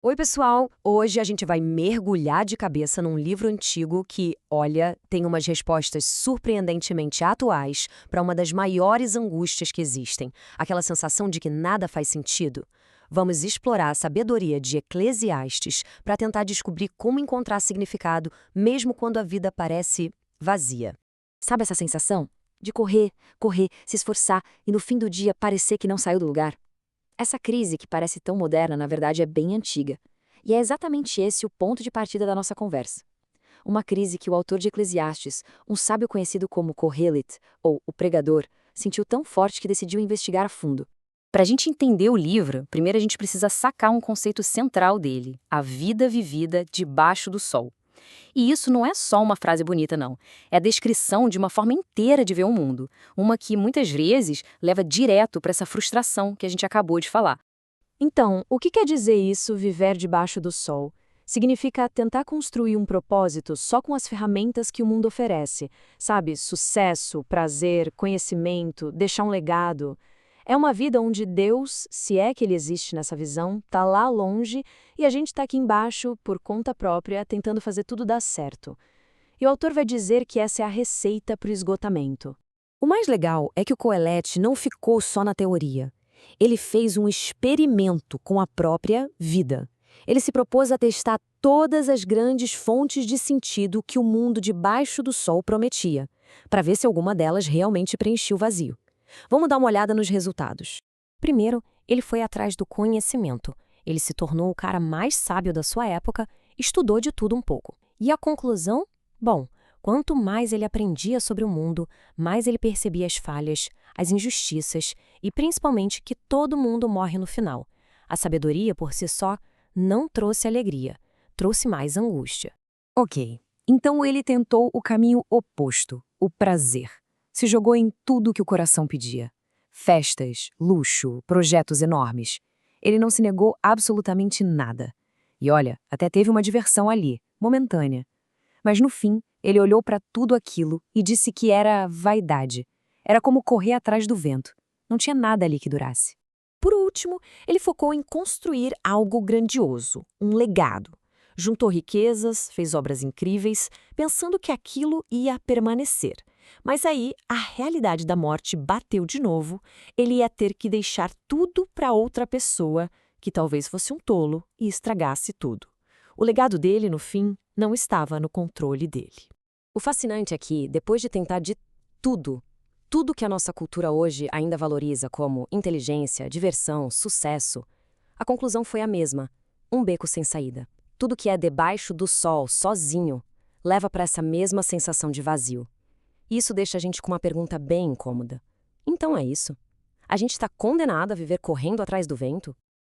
Oi, pessoal! Hoje a gente vai mergulhar de cabeça num livro antigo que, olha, tem umas respostas surpreendentemente atuais para uma das maiores angústias que existem, aquela sensação de que nada faz sentido. Vamos explorar a sabedoria de Eclesiastes para tentar descobrir como encontrar significado, mesmo quando a vida parece vazia. Sabe essa sensação? De correr, correr, se esforçar e no fim do dia parecer que não saiu do lugar? Essa crise que parece tão moderna, na verdade, é bem antiga. E é exatamente esse o ponto de partida da nossa conversa. Uma crise que o autor de Eclesiastes, um sábio conhecido como Kohelet, ou o pregador, sentiu tão forte que decidiu investigar a fundo. Para a gente entender o livro, primeiro a gente precisa sacar um conceito central dele: a vida vivida debaixo do sol. E isso não é só uma frase bonita, não. É a descrição de uma forma inteira de ver o mundo. Uma que, muitas vezes, leva direto para essa frustração que a gente acabou de falar. Então, o que quer dizer isso, viver debaixo do sol? Significa tentar construir um propósito só com as ferramentas que o mundo oferece. Sabe, sucesso, prazer, conhecimento, deixar um legado. É uma vida onde Deus, se é que ele existe nessa visão, está lá longe e a gente está aqui embaixo, por conta própria, tentando fazer tudo dar certo. E o autor vai dizer que essa é a receita para o esgotamento. O mais legal é que o Coelete não ficou só na teoria. Ele fez um experimento com a própria vida. Ele se propôs a testar todas as grandes fontes de sentido que o mundo debaixo do sol prometia, para ver se alguma delas realmente preenchia o vazio. Vamos dar uma olhada nos resultados. Primeiro, ele foi atrás do conhecimento. Ele se tornou o cara mais sábio da sua época, estudou de tudo um pouco. E a conclusão? Bom, quanto mais ele aprendia sobre o mundo, mais ele percebia as falhas, as injustiças e principalmente que todo mundo morre no final. A sabedoria, por si só, não trouxe alegria, trouxe mais angústia. Ok, então ele tentou o caminho oposto, o prazer. Se jogou em tudo que o coração pedia. Festas, luxo, projetos enormes. Ele não se negou absolutamente nada. E olha, até teve uma diversão ali, momentânea. Mas no fim, ele olhou para tudo aquilo e disse que era vaidade. Era como correr atrás do vento. Não tinha nada ali que durasse. Por último, ele focou em construir algo grandioso, um legado. Juntou riquezas, fez obras incríveis, pensando que aquilo ia permanecer. Mas aí, a realidade da morte bateu de novo. Ele ia ter que deixar tudo para outra pessoa, que talvez fosse um tolo e estragasse tudo. O legado dele, no fim, não estava no controle dele. O fascinante é que, depois de tentar de tudo, tudo que a nossa cultura hoje ainda valoriza como inteligência, diversão, sucesso, a conclusão foi a mesma: um beco sem saída. Tudo que é debaixo do sol, sozinho, leva para essa mesma sensação de vazio. E isso deixa a gente com uma pergunta bem incômoda. Então é isso? A gente está condenado a viver correndo atrás do vento?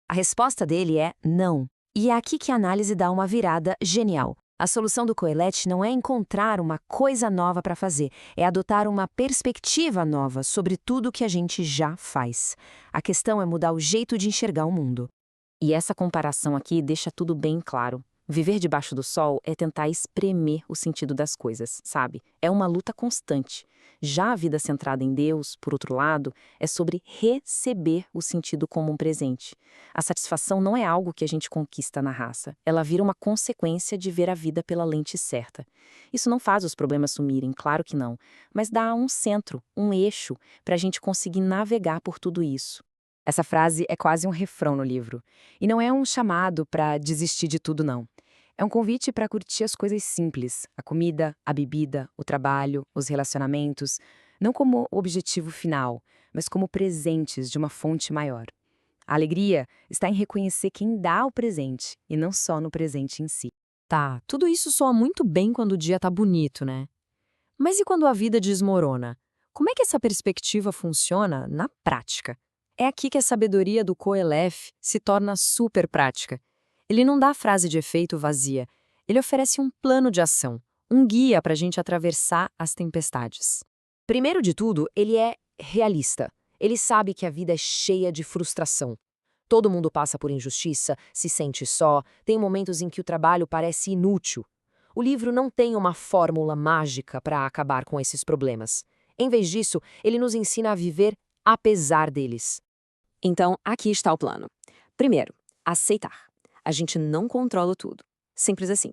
A resposta dele é não. E é aqui que a análise dá uma virada genial. A solução do Coelete não é encontrar uma coisa nova para fazer, é adotar uma perspectiva nova sobre tudo que a gente já faz. A questão é mudar o jeito de enxergar o mundo. E essa comparação aqui deixa tudo bem claro. Viver debaixo do sol é tentar espremer o sentido das coisas, sabe? É uma luta constante. Já a vida centrada em Deus, por outro lado, é sobre receber o sentido como um presente. A satisfação não é algo que a gente conquista na raça. Ela vira uma consequência de ver a vida pela lente certa. Isso não faz os problemas sumirem, claro que não, mas dá um centro, um eixo, para a gente conseguir navegar por tudo isso. Essa frase é quase um refrão no livro. E não é um chamado para desistir de tudo, não. É um convite para curtir as coisas simples, a comida, a bebida, o trabalho, os relacionamentos, não como objetivo final, mas como presentes de uma fonte maior. A alegria está em reconhecer quem dá o presente e não só no presente em si. Tá, tudo isso soa muito bem quando o dia tá bonito, né? Mas e quando a vida desmorona? Como é que essa perspectiva funciona na prática? É aqui que a sabedoria do Coelef se torna super prática. Ele não dá frase de efeito vazia, ele oferece um plano de ação, um guia para a gente atravessar as tempestades. Primeiro de tudo, ele é realista. Ele sabe que a vida é cheia de frustração. Todo mundo passa por injustiça, se sente só, tem momentos em que o trabalho parece inútil. O livro não tem uma fórmula mágica para acabar com esses problemas. Em vez disso, ele nos ensina a viver apesar deles. Então, aqui está o plano. Primeiro, aceitar. A gente não controla tudo. Simples assim.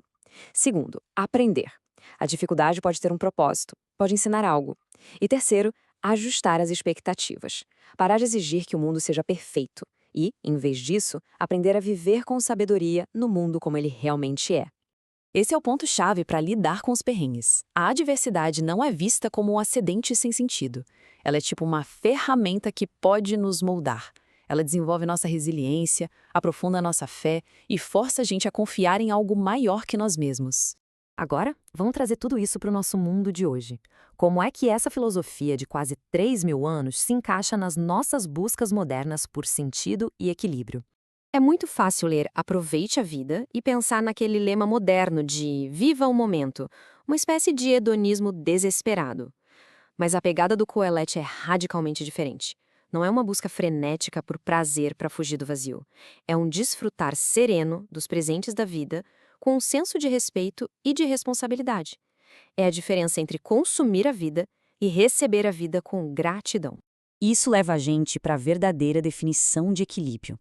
Segundo, aprender. A dificuldade pode ter um propósito, pode ensinar algo. E terceiro, ajustar as expectativas. Parar de exigir que o mundo seja perfeito e, em vez disso, aprender a viver com sabedoria no mundo como ele realmente é. Esse é o ponto-chave para lidar com os perrengues. A adversidade não é vista como um acidente sem sentido. Ela é tipo uma ferramenta que pode nos moldar. Ela desenvolve nossa resiliência, aprofunda nossa fé e força a gente a confiar em algo maior que nós mesmos. Agora, vamos trazer tudo isso para o nosso mundo de hoje. Como é que essa filosofia de quase 3.000 anos se encaixa nas nossas buscas modernas por sentido e equilíbrio? É muito fácil ler Aproveite a Vida e pensar naquele lema moderno de Viva o Momento, uma espécie de hedonismo desesperado. Mas a pegada do Coelete é radicalmente diferente. Não é uma busca frenética por prazer para fugir do vazio. É um desfrutar sereno dos presentes da vida, com um senso de respeito e de responsabilidade. É a diferença entre consumir a vida e receber a vida com gratidão. Isso leva a gente para a verdadeira definição de equilíbrio.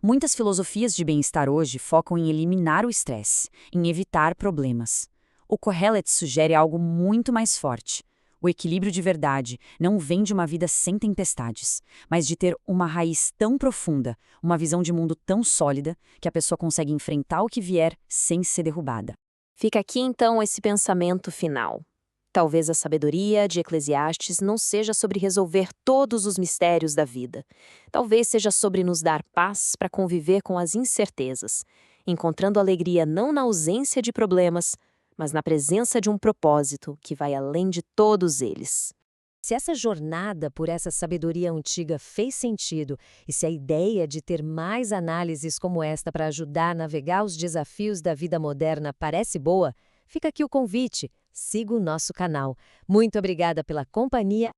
Muitas filosofias de bem-estar hoje focam em eliminar o estresse, em evitar problemas. O Kohelet sugere algo muito mais forte. O equilíbrio de verdade não vem de uma vida sem tempestades, mas de ter uma raiz tão profunda, uma visão de mundo tão sólida, que a pessoa consegue enfrentar o que vier sem ser derrubada. Fica aqui então esse pensamento final. Talvez a sabedoria de Eclesiastes não seja sobre resolver todos os mistérios da vida. Talvez seja sobre nos dar paz para conviver com as incertezas, encontrando alegria não na ausência de problemas, mas na presença de um propósito que vai além de todos eles. Se essa jornada por essa sabedoria antiga fez sentido e se a ideia de ter mais análises como esta para ajudar a navegar os desafios da vida moderna parece boa, fica aqui o convite. Siga o nosso canal. Muito obrigada pela companhia